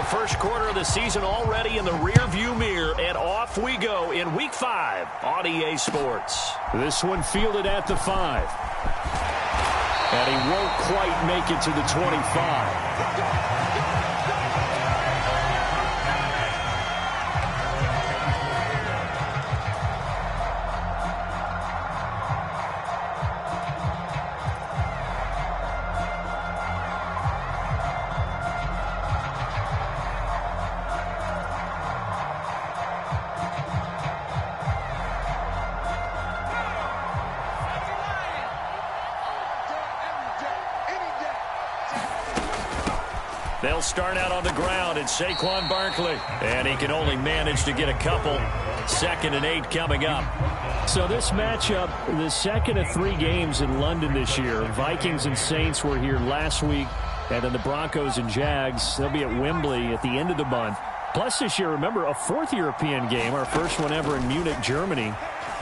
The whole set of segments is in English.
first quarter of the season already in the rearview mirror, and off we go in Week 5 on EA Sports. This one fielded at the 5. And he won't quite make it to the 25. They'll start out on the ground, and Saquon Barkley. And he can only manage to get a couple. 2nd and 8 coming up. So this matchup, the second of 3 games in London this year. Vikings and Saints were here last week. And then the Broncos and Jags, they'll be at Wembley at the end of the month. Plus this year, remember, a 4th European game, our first one ever in Munich, Germany.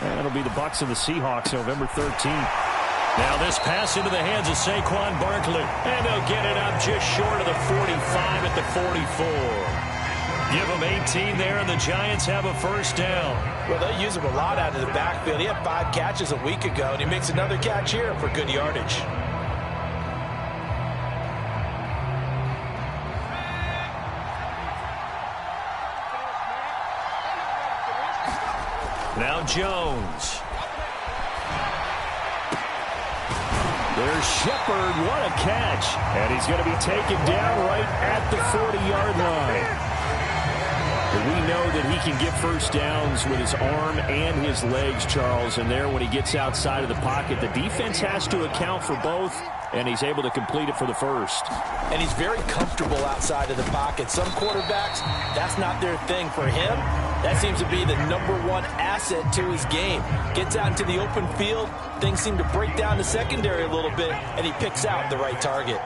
And it'll be the Bucs and the Seahawks November 13th. Now this pass into the hands of Saquon Barkley. And they'll get it up just short of the 45 at the 44. Give them 18 there, and the Giants have a first down. Well, they use him a lot out of the backfield. He had 5 catches a week ago, and he makes another catch here for good yardage. Now Jones. There's Shepard. What a catch. And he's going to be taken down right at the 40-yard line. But we know that he can get first downs with his arm and his legs, Charles. And there, when he gets outside of the pocket, the defense has to account for both, and he's able to complete it for the first. And he's very comfortable outside of the pocket. Some quarterbacks, that's not their thing. For him, that seems to be the #1 asset to his game. Gets out into the open field, things seem to break down the secondary a little bit, and he picks out the right target.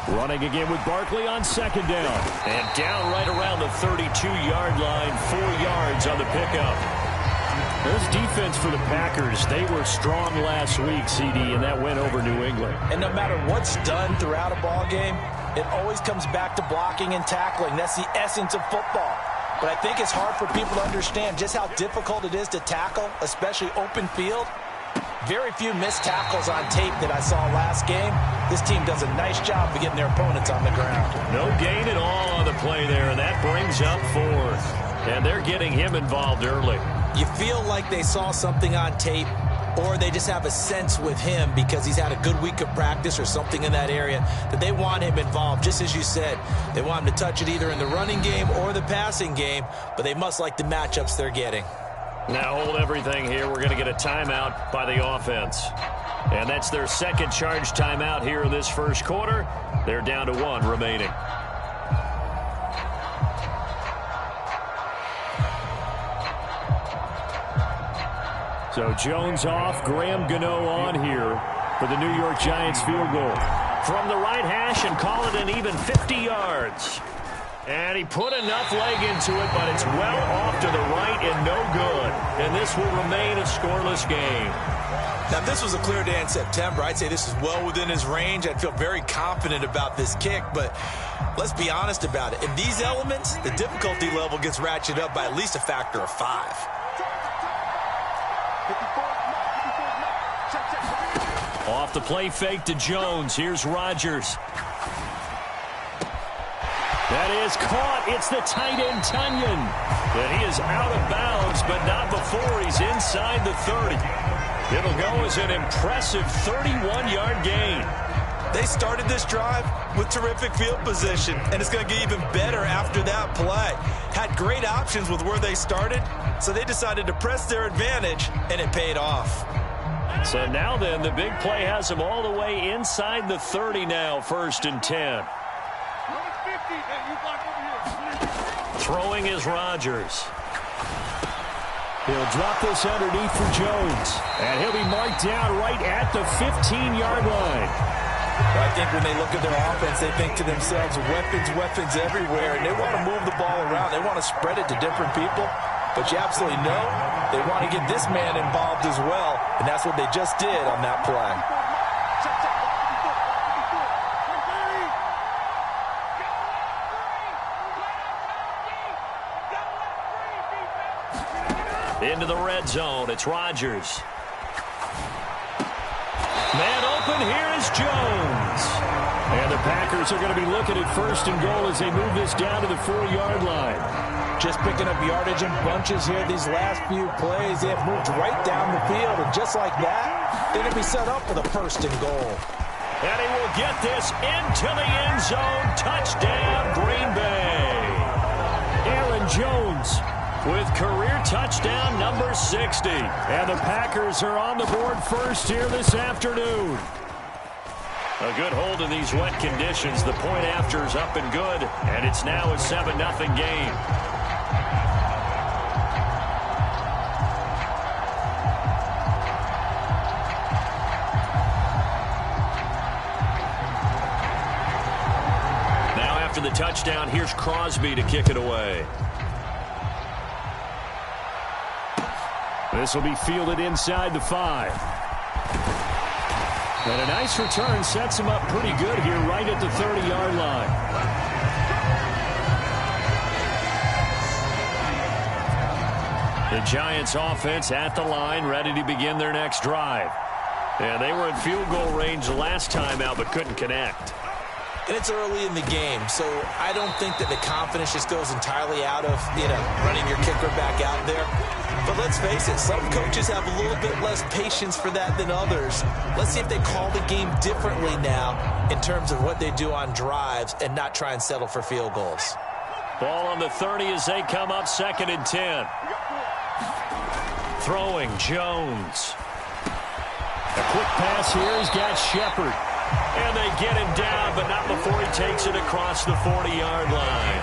Running again with Barkley on 2nd down. And down right around the 32-yard line, 4 yards on the pickup. This defense for the Packers, they were strong last week, CD, and that went over New England. And no matter what's done throughout a ball game, it always comes back to blocking and tackling. That's the essence of football. But I think it's hard for people to understand just how difficult it is to tackle, especially open field. Very few missed tackles on tape that I saw last game. This team does a nice job of getting their opponents on the ground. No gain at all on the play there, and that brings up 4th. And they're getting him involved early. You feel like they saw something on tape, or they just have a sense with him because he's had a good week of practice or something in that area that they want him involved. Just as you said, they want him to touch it either in the running game or the passing game, but they must like the matchups they're getting. Now hold everything here. We're going to get a timeout by the offense. And that's their second charge timeout here in this first quarter. They're down to 1 remaining. So Jones off, Graham Gano on here for the New York Giants field goal. From the right hash and call it an even 50 yards. And he put enough leg into it, but it's well off to the right and no good. And this will remain a scoreless game. Now, if this was a clear day in September, I'd say this is well within his range. I'd feel very confident about this kick, but let's be honest about it. In these elements, the difficulty level gets ratcheted up by at least a factor of 5. Off the play fake to Jones. Here's Rodgers. That is caught. It's the tight end, Tunyon. And he is out of bounds, but not before he's inside the 30. It'll go as an impressive 31-yard gain. They started this drive with terrific field position, and it's going to get even better after that play. Had great options with where they started, so they decided to press their advantage, and it paid off. So now then, the big play has them all the way inside the 30 now, 1st and 10. Throwing is Rodgers. He'll drop this underneath for Jones. And he'll be marked down right at the 15-yard line. Well, I think when they look at their offense, they think to themselves, weapons everywhere, and they want to move the ball around. They want to spread it to different people. But you absolutely know they want to get this man involved as well. And that's what they just did on that play. Into the red zone, it's Rodgers. Man open, here is Jones. And the Packers are going to be looking at first and goal as they move this down to the 4-yard line. Just picking up yardage in bunches here these last few plays. They have moved right down the field, and just like that, they're going to be set up for the first and goal. And he will get this into the end zone. Touchdown, Green Bay. Aaron Jones with career touchdown number 60. And the Packers are on the board first here this afternoon. A good hold in these wet conditions. The point after is up and good, and it's now a 7-0 game. Now after the touchdown, here's Crosby to kick it away. This will be fielded inside the 5. And a nice return sets him up pretty good here right at the 30-yard line. The Giants offense at the line, ready to begin their next drive. And they were in field goal range last time out, but couldn't connect. And it's early in the game, so I don't think that the confidence just goes entirely out of, running your kicker back out there. But let's face it, some coaches have a little bit less patience for that than others. Let's see if they call the game differently now in terms of what they do on drives and not try and settle for field goals. Ball on the 30 as they come up 2nd and 10. Throwing, Jones. A quick pass here. He's got Shepard. And they get him down, but not before he takes it across the 40-yard line.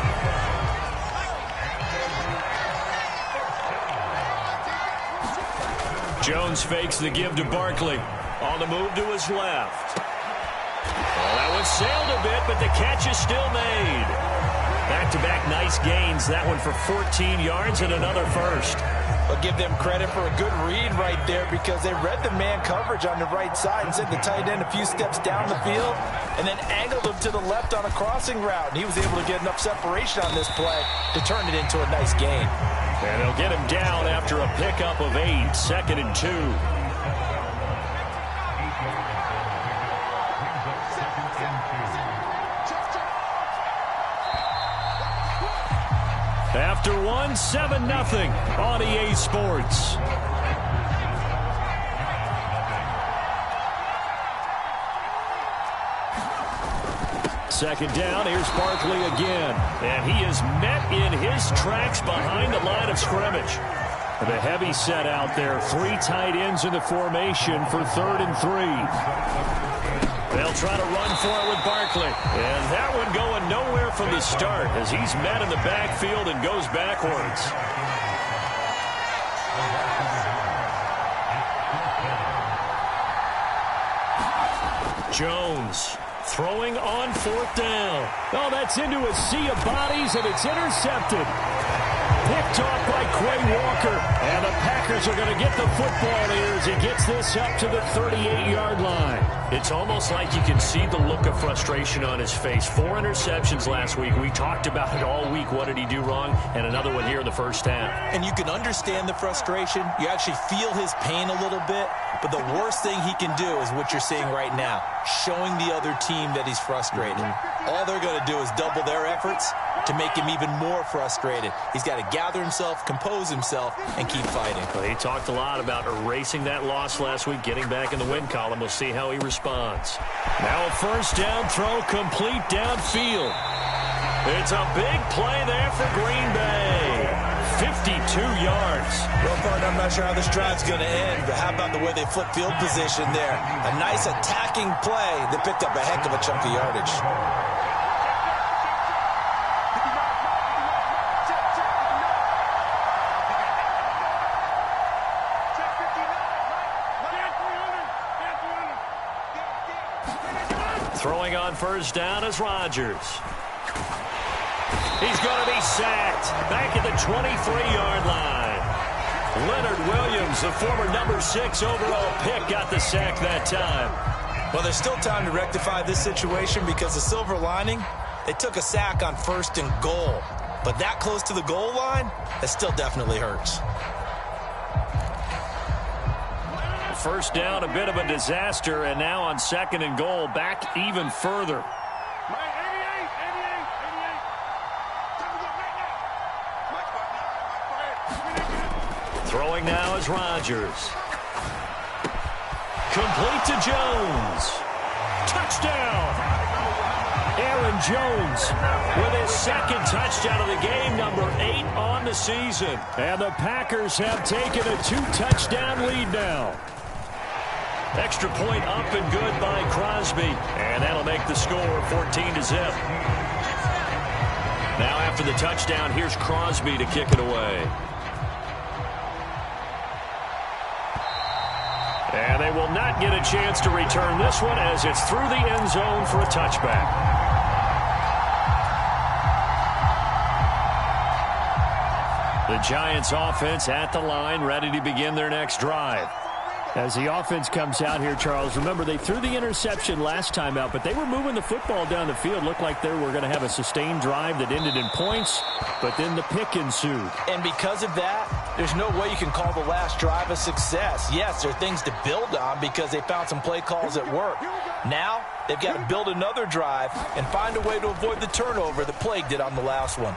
Jones fakes the give to Barkley. On the move to his left. Well, that one sailed a bit, but the catch is still made. Back-to-back nice gains. That one for 14 yards and another first. I'll give them credit for a good read right there because they read the man coverage on the right side and sent the tight end a few steps down the field and then angled him to the left on a crossing route. And he was able to get enough separation on this play to turn it into a nice gain. And they'll get him down after a pickup of 8, 2nd and 2. After 1, 7-0 on EA Sports. Second down, here's Barkley again. And he is met in his tracks behind the line of scrimmage. The heavy set out there. 3 tight ends in the formation for 3rd and 3. They'll try to run for it with Barkley. And that one going nowhere from the start as he's met in the backfield and goes backwards. Jones throwing on 4th down. Oh, that's into a sea of bodies, and it's intercepted. Picked off by Quay Walker. And the Packers are going to get the football here as he gets this up to the 38-yard line. It's almost like you can see the look of frustration on his face. 4 interceptions last week. We talked about it all week. What did he do wrong? And another one here in the first half. And you can understand the frustration. You actually feel his pain a little bit. But the worst thing he can do is what you're seeing right now, showing the other team that he's frustrated. All they're going to do is double their efforts to make him even more frustrated. He's got to gather himself, compose himself, and keep fighting. Well, he talked a lot about erasing that loss last week, getting back in the win column. We'll see how he responds. Now a first down throw complete downfield. It's a big play there for Green Bay. 52 yards. Well, partner, I'm not sure how this drive's going to end, but how about the way they flip field position there? A nice attacking play that picked up a heck of a chunk of yardage. Throwing on first down is Rodgers. He's going to be sacked back at the 23-yard line. Leonard Williams Jones, the former number 6 overall pick, got the sack that time. Well, there's still time to rectify this situation because the silver lining, they took a sack on 1st and goal. But that close to the goal line, that still definitely hurts. First down, a bit of a disaster, and now on 2nd and goal, back even further. Throwing now is Rodgers. Complete to Jones. Touchdown! Aaron Jones with his 2nd touchdown of the game, number 8 on the season. And the Packers have taken a 2-touchdown lead now. Extra point up and good by Crosby. And that'll make the score 14-0. Now after the touchdown, here's Crosby to kick it away. And they will not get a chance to return this one as it's through the end zone for a touchback. The Giants offense at the line, ready to begin their next drive. As the offense comes out here, Charles, remember they threw the interception last time out, but they were moving the football down the field. Looked like they were going to have a sustained drive that ended in points, but then the pick ensued. And because of that, there's no way you can call the last drive a success. Yes, there are things to build on because they found some play calls that work. Now, they've got to build another drive and find a way to avoid the turnover that plagued it on the last one.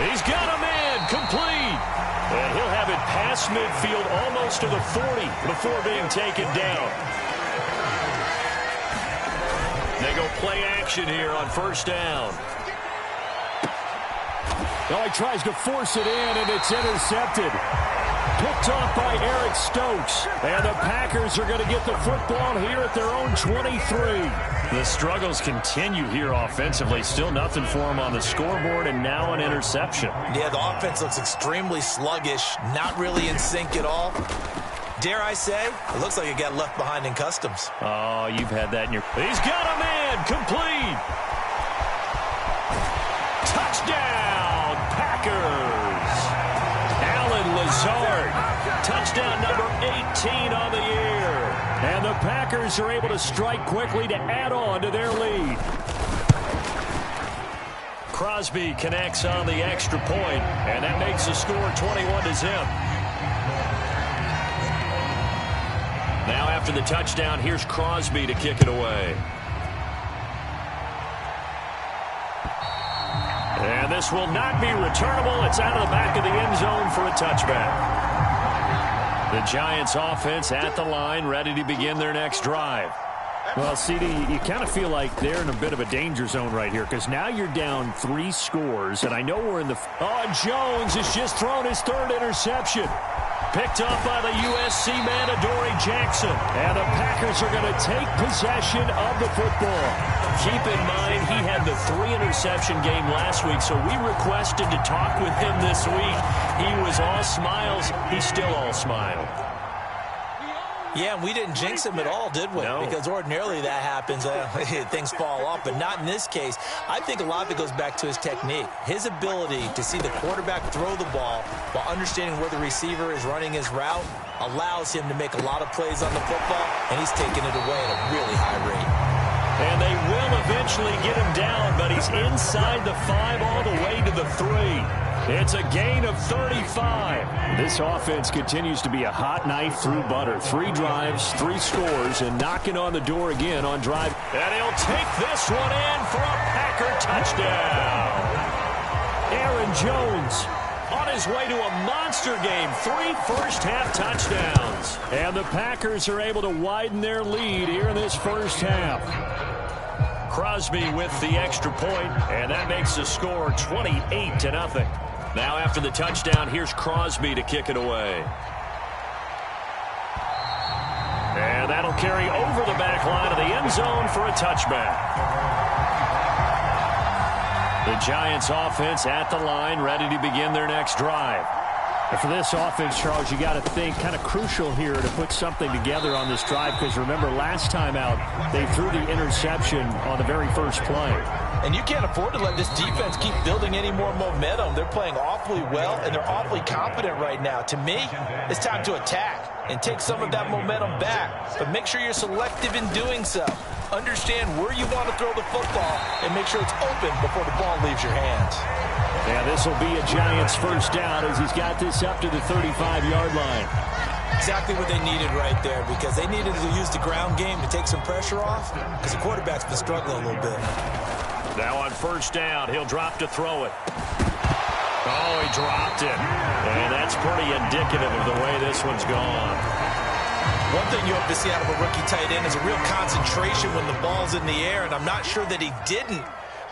He's got a man complete. And he'll have it past midfield almost to the 40 before being taken down. They go play action here on 1st down. Well, he tries to force it in, and it's intercepted. Picked off by Eric Stokes. And the Packers are going to get the football here at their own 23. The struggles continue here offensively. Still nothing for them on the scoreboard, and now an interception. Yeah, the offense looks extremely sluggish, not really in sync at all. Dare I say, it looks like it got left behind in customs. Oh, you've had that in your... He's got a man complete. Touchdown, Packers. Alan Lazard, touchdown number 18 on the year. And the Packers are able to strike quickly to add on to their lead. Crosby connects on the extra point, and that makes the score 21-0. Now after the touchdown, here's Crosby to kick it away. And this will not be returnable. It's out of the back of the end zone for a touchback. The Giants offense at the line, ready to begin their next drive. Well, CD, you kind of feel like they're in a bit of a danger zone right here because now you're down 3 scores, and I know we're in the... Oh, Jones has just thrown his 3rd interception. Picked up by the USC man, Adoree Jackson. And the Packers are going to take possession of the football. Keep in mind, he had the 3-interception game last week, so we requested to talk with him this week. He was all smiles. He's still all smile. Yeah, and we didn't jinx him at all, did we? No. Because ordinarily that happens. Things fall off, but not in this case. I think a lot of it goes back to his technique. His ability to see the quarterback throw the ball while understanding where the receiver is running his route allows him to make a lot of plays on the football, and he's taking it away at a really high rate. And they will eventually get him down, but he's inside the 5 all the way to the 3. It's a gain of 35. This offense continues to be a hot knife through butter. 3 drives, 3 scores, and knocking on the door again on drive. And he'll take this one in for a Packer touchdown. Aaron Jones on his way to a monster game. 3 first-half touchdowns. And the Packers are able to widen their lead here in this first half. Crosby with the extra point, and that makes the score 28-0. Now after the touchdown, here's Crosby to kick it away. And that'll carry over the back line of the end zone for a touchback. The Giants offense at the line, ready to begin their next drive. And for this offense, Charles, you got to think kind of crucial here to put something together on this drive because remember last time out, they threw the interception on the very first play. And you can't afford to let this defense keep building any more momentum. They're playing awfully well, and they're awfully confident right now. To me, it's time to attack and take some of that momentum back. But make sure you're selective in doing so. Understand where you want to throw the football and make sure it's open before the ball leaves your hands. Yeah, this will be a Giants first down as he's got this up to the 35-yard line. Exactly what they needed right there, because they needed to use the ground game to take some pressure off, because the quarterback's been struggling a little bit. Now on first down, he'll drop to throw it. Oh, he dropped it. And that's pretty indicative of the way this one's gone. One thing you hope to see out of a rookie tight end is a real concentration when the ball's in the air, and I'm not sure that he didn't,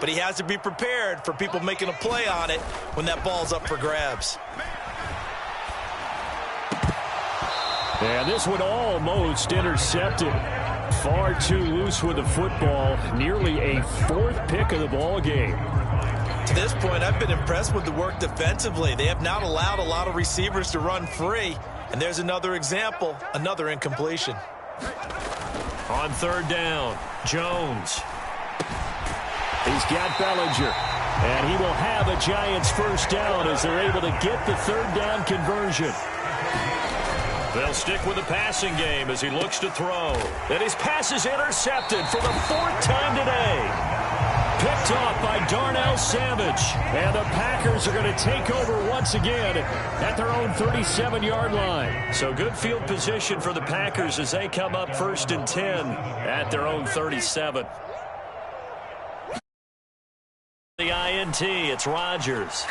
but he has to be prepared for people making a play on it when that ball's up for grabs. And this one almost intercepted. Far too loose with the football. Nearly a fourth pick of the ball game. To this point, I've been impressed with the work defensively. They have not allowed a lot of receivers to run free. And there's another example, another incompletion. On third down, Jones. He's got Bellinger. And he will have a Giants first down as they're able to get the third down conversion. They'll stick with the passing game as he looks to throw. And his pass is intercepted for the fourth time today. Picked off by Darnell Savage. And the Packers are going to take over once again at their own 37-yard line. So good field position for the Packers as they come up first and 10 at their own 37. The INT, it's Rodgers.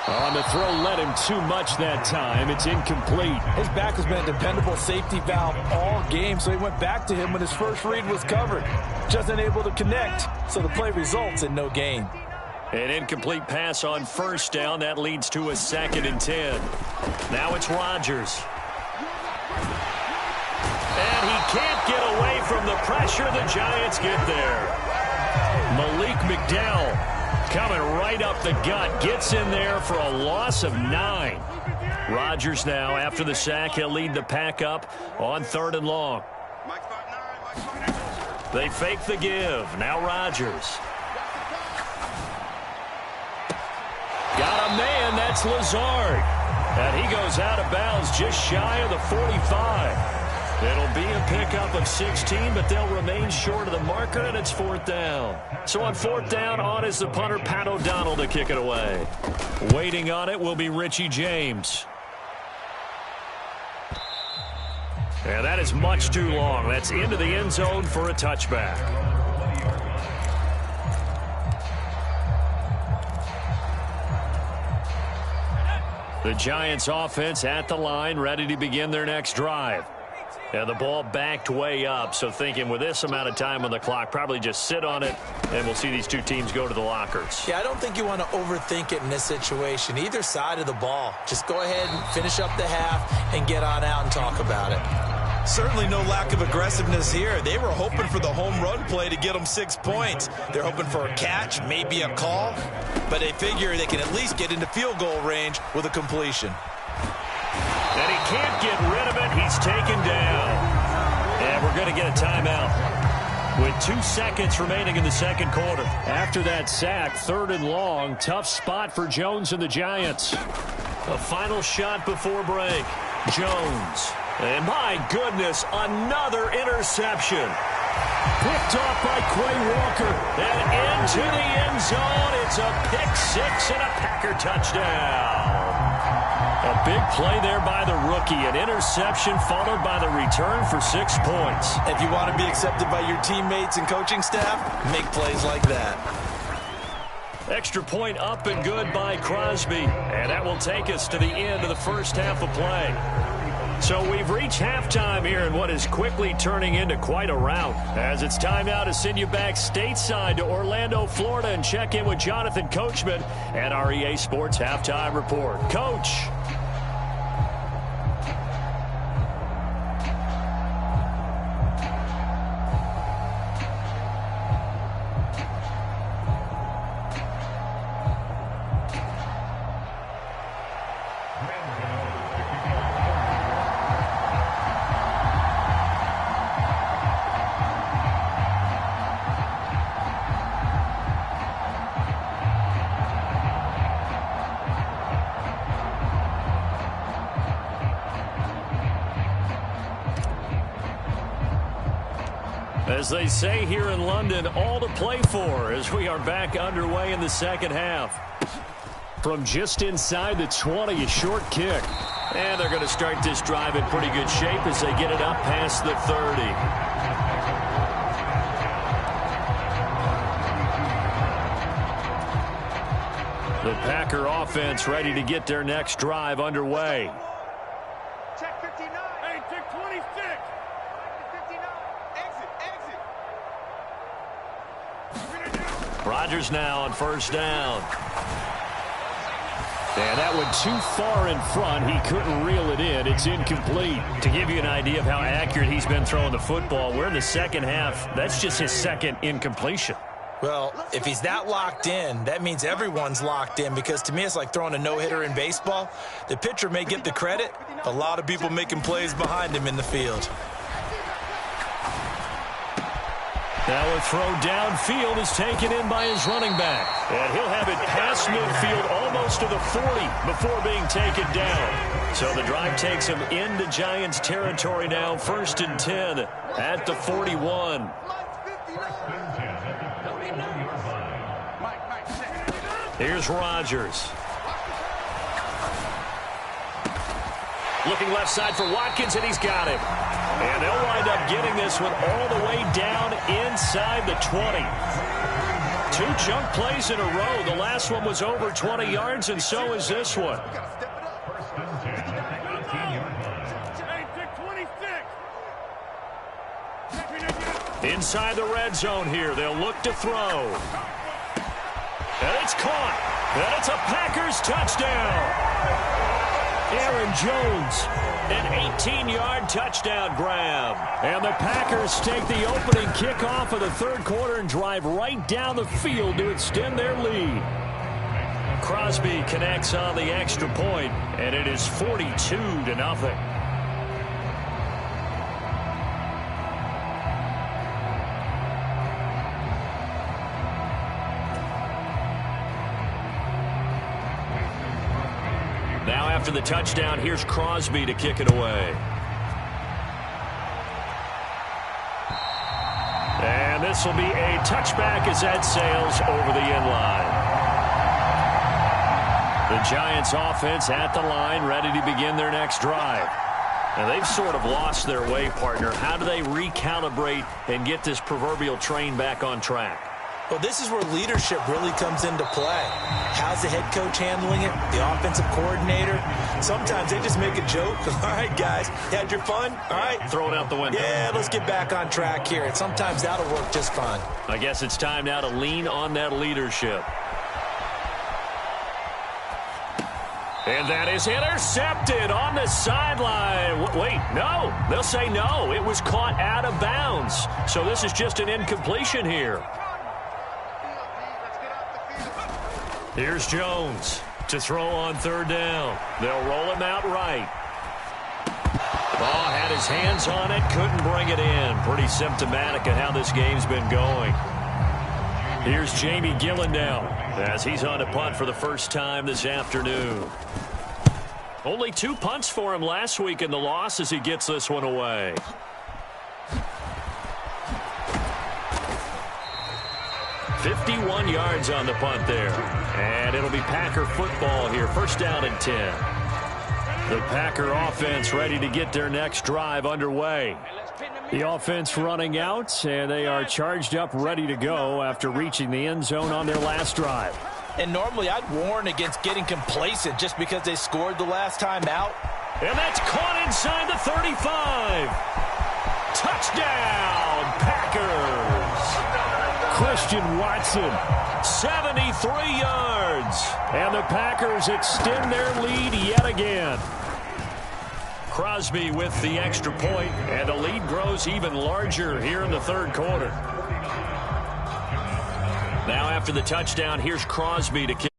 On the throw, led him too much that time. It's incomplete. His back has been a dependable safety valve all game, so he went back to him when his first read was covered. Just unable to connect, so the play results in no gain. An incomplete pass on first down. That leads to a 2nd and 10. Now it's Rodgers. And he can't get away from the pressure. The Giants get there. Malik McDowell coming right up the gut. Gets in there for a loss of 9. Rodgers now, after the sack, he'll lead the pack up on 3rd and long. They fake the give. Now Rodgers. Got a man. That's Lazard. And he goes out of bounds just shy of the 45. It'll be a pickup of 16, but they'll remain short of the marker, and it's 4th down. So on 4th down, on is the punter, Pat O'Donnell, to kick it away. Waiting on it will be Richie James. And that is much too long. That's into the end zone for a touchback. The Giants offense at the line, ready to begin their next drive. And the ball backed way up, so thinking with this amount of time on the clock, probably just sit on it, and we'll see these two teams go to the lockers. Yeah, I don't think you want to overthink it in this situation. Either side of the ball. Just go ahead and finish up the half and get on out and talk about it. Certainly no lack of aggressiveness here. They were hoping for the home run play to get them 6 points. They're hoping for a catch, maybe a call, but they figure they can at least get into field goal range with a completion. And he can't get rid of it. He's taken down. And we're going to get a timeout with 2 seconds remaining in the second quarter. After that sack, 3rd and long. Tough spot for Jones and the Giants. A final shot before break. Jones. And my goodness, another interception. Picked off by Quay Walker. And into the end zone. It's a pick 6 and a Packer touchdown. A big play there by the rookie. An interception followed by the return for 6 points. If you want to be accepted by your teammates and coaching staff, make plays like that. Extra point up and good by Crosby. And that will take us to the end of the first half of play. So we've reached halftime here in what is quickly turning into quite a rout. As it's time now to send you back stateside to Orlando, Florida, and check in with Jonathan Coachman at our EA Sports Halftime Report. Coach. As they say here in London, all to play for as we are back underway in the second half. From just inside the 20, a short kick. And they're going to start this drive in pretty good shape as they get it up past the 30. The Packer offense ready to get their next drive underway. Check 59. Hey, check 26. 59. Exit. Rodgers now on first down. And that went too far in front. He couldn't reel it in. It's incomplete. To give you an idea of how accurate he's been throwing the football, we're in the second half. That's just his second incompletion. Well, if he's that locked in, that means everyone's locked in, because to me it's like throwing a no-hitter in baseball. The pitcher may get the credit, a lot of people making plays behind him in the field. Now a throw downfield is taken in by his running back. And he'll have it past midfield almost to the 40 before being taken down. So the drive takes him into Giants territory now, 1st and 10 at the 41. Here's Rodgers. Looking left side for Watkins, and he's got him. And they'll wind up getting this one all the way down inside the 20. 2 chunk plays in a row. The last one was over 20 yards, and so is this one. Inside the red zone here. They'll look to throw. And it's caught. And it's a Packers touchdown. Aaron Jones, an 18-yard touchdown grab. And the Packers take the opening kickoff of the third quarter and drive right down the field to extend their lead. Crosby connects on the extra point, and it is 42-0. Now after the touchdown, here's Crosby to kick it away. And this will be a touchback as that sails over the end line. The Giants offense at the line, ready to begin their next drive. And they've sort of lost their way, partner. How do they recalibrate and get this proverbial train back on track? Well, this is where leadership really comes into play. How's the head coach handling it? The offensive coordinator? Sometimes they just make a joke. All right, guys, you had your fun? All right. Throw it out the window. Yeah, let's get back on track here. And sometimes that'll work just fine. I guess it's time now to lean on that leadership. And that is intercepted on the sideline. Wait, no. They'll say no. It was caught out of bounds. So this is just an incompletion here. Here's Jones to throw on third down. They'll roll him out right. Ball had his hands on it, couldn't bring it in. Pretty symptomatic of how this game's been going. Here's Jamie Gillen now as he's on a punt for the first time this afternoon. Only 2 punts for him last week in the loss as he gets this one away. $51 yards on the punt there. And it'll be Packer football here. First down and 10. The Packer offense ready to get their next drive underway. The offense running out, and they are charged up, ready to go after reaching the end zone on their last drive. And normally I'd warn against getting complacent just because they scored the last time out. And that's caught inside the 35. Touchdown, Packers. Christian Watson, 73 yards. and the Packers extend their lead yet again. Crosby with the extra point, and the lead grows even larger here in the third quarter. Now after the touchdown, here's Crosby to kick.